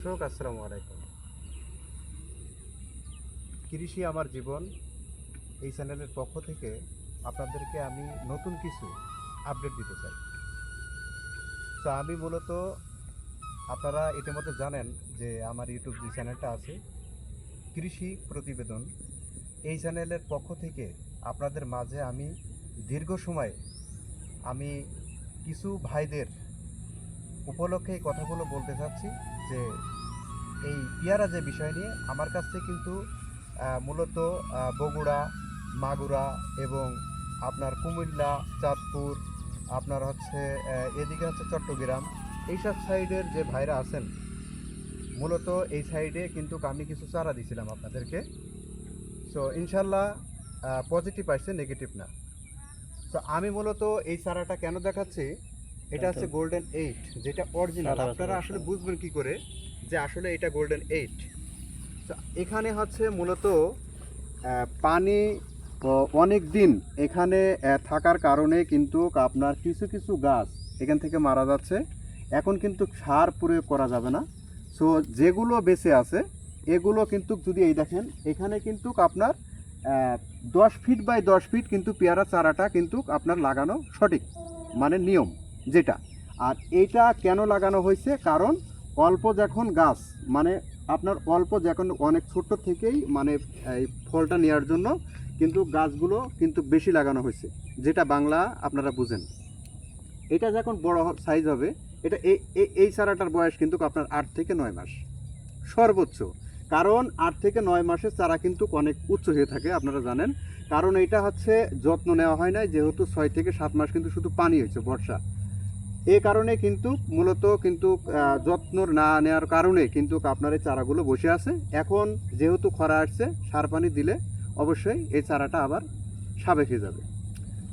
আসসালামু আলাইকুম। কৃষি আমার জীবন এই চ্যানেলের পক্ষ থেকে আপনাদেরকে আমি নতুন কিছু আপডেট দিতে চাই। তো আমি মূলত আপনারা ইতিমধ্যে জানেন যে আমার ইউটিউব যে চ্যানেলটা আছে কৃষি প্রতিবেদন, এই চ্যানেলের পক্ষ থেকে আপনাদের মাঝে আমি দীর্ঘ সময় আমি কিছু ভাইদের উপলক্ষে এই কথাগুলো বলতে চাচ্ছি যে এই পেয়ারা যে বিষয় নিয়ে আমার কাছ থেকে কিন্তু মূলত বগুড়া, মাগুরা এবং আপনার কুমিল্লা, চাঁদপুর, আপনার হচ্ছে এদিকে হচ্ছে চট্টগ্রাম, এইসব সাইডের যে ভাইরা আছেন মূলত এই সাইডে কিন্তু আমি কিছু চারা দিয়েছিলাম আপনাদেরকে। সো ইনশাল্লাহ পজিটিভ আসছে, নেগেটিভ না। তো আমি মূলত এই চারাটা কেন দেখাচ্ছি, এটা হচ্ছে গোল্ডেন 8, যেটা অরিজিনাল। আপনারা আসলে বুঝবেন কি করে যে আসলে এটা গোল্ডেন 8। তো এখানে হচ্ছে মূলত পানি অনেক দিন এখানে থাকার কারণে কিন্তু আপনার কিছু কিছু গাছ এখান থেকে মারা যাচ্ছে। এখন কিন্তু সার প্রয়োগ করা যাবে না। সো যেগুলো বেঁচে আছে এগুলো কিন্তু যদি এই দেখেন এখানে কিন্তু আপনার 10 ফিট বাই 10 ফিট কিন্তু পেয়ারা চারাটা কিন্তু আপনার লাগানো সঠিক, মানে নিয়ম যেটা। আর এইটা কেন লাগানো হয়েছে, কারণ অল্প যখন গাছ মানে আপনার অল্প যখন অনেক ছোট থেকেই মানে এই ফলটা নেওয়ার জন্য কিন্তু গাছগুলো কিন্তু বেশি লাগানো হয়েছে, যেটা বাংলা আপনারা বুঝেন। এটা যখন বড় সাইজ হবে, এটা এই চারাটার বয়স কিন্তু আপনার 8 থেকে 9 মাস সর্বোচ্চ। কারণ 8 থেকে 9 মাসের চারা কিন্তু অনেক উচ্চ হয়ে থাকে, আপনারা জানেন। কারণ এটা হচ্ছে যত্ন নেওয়া হয় না, যেহেতু 6 থেকে 7 মাস কিন্তু শুধু পানি হয়েছে বর্ষা। এই কারণে কিন্তু মূলত কিন্তু যত্ন না নেওয়ার কারণে কিন্তু আপনার এই চারাগুলো বসে আছে। এখন যেহেতু খরা আসছে, সার পানি দিলে অবশ্যই এই চারাটা আবার সাবেক হয়ে যাবে।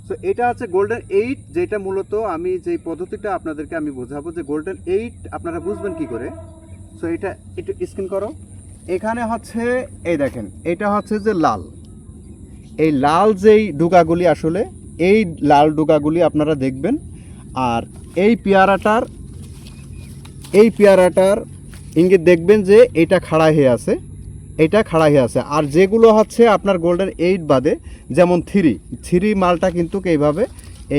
সো এটা হচ্ছে গোল্ডেন 8, যেটা মূলত আমি যেই পদ্ধতিটা আপনাদেরকে আমি বোঝাবো যে গোল্ডেন 8 আপনারা বুঝবেন কি করে। সো এটা একটু স্ক্রিন করো। এখানে হচ্ছে এই দেখেন, এটা হচ্ছে যে লাল, এই লাল যেই ডুগাগুলি আসলে এই লাল ডুগাগুলি আপনারা দেখবেন। আর এই পেয়ারাটার ইঙ্গিত দেখবেন যে এটা খাড়া হয়ে আছে, এটা খাড়া হয়ে আছে। আর যেগুলো হচ্ছে আপনার গোল্ডেন 8 বাদে, যেমন থ্রি মালটা কিন্তু এইভাবে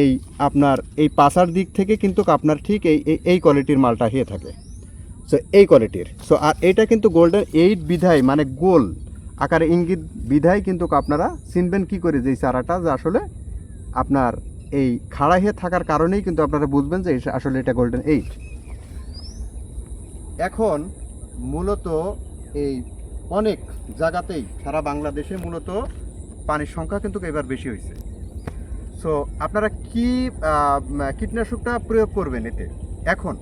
এই আপনার এই পাশার দিক থেকে কিন্তু আপনার ঠিক এই কোয়ালিটির মালটা হয়ে থাকে। সো এই কোয়ালিটির। সো আর এটা কিন্তু গোল্ডেন 8 বিধায় মানে গোল আকারে ইঙ্গিত বিধায় কিন্তু আপনারা চিনবেন কি করে যে এই চারাটা যে আসলে আপনার এই খাড়া হয়ে থাকার কারণেই কিন্তু আপনারা বুঝবেন যে আসলে এটা গোল্ডেন 8। এখন মূলত এই অনেক জায়গাতেই সারা বাংলাদেশে মূলত পানির সংখ্যা কিন্তু এবার বেশি হয়েছে। সো আপনারা কি কীটনাশকটা প্রয়োগ করবেন এতে এখন।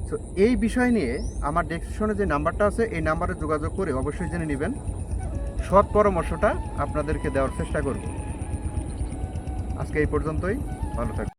সো এই বিষয় নিয়ে আমার ডেসক্রিপশনে যে নাম্বারটা আছে এই নাম্বারে যোগাযোগ করে অবশ্যই জেনে নেবেন। সৎ পরামর্শটা আপনাদেরকে দেওয়ার চেষ্টা করব। আজকে এই পর্যন্তই, ভালো থাকবেন।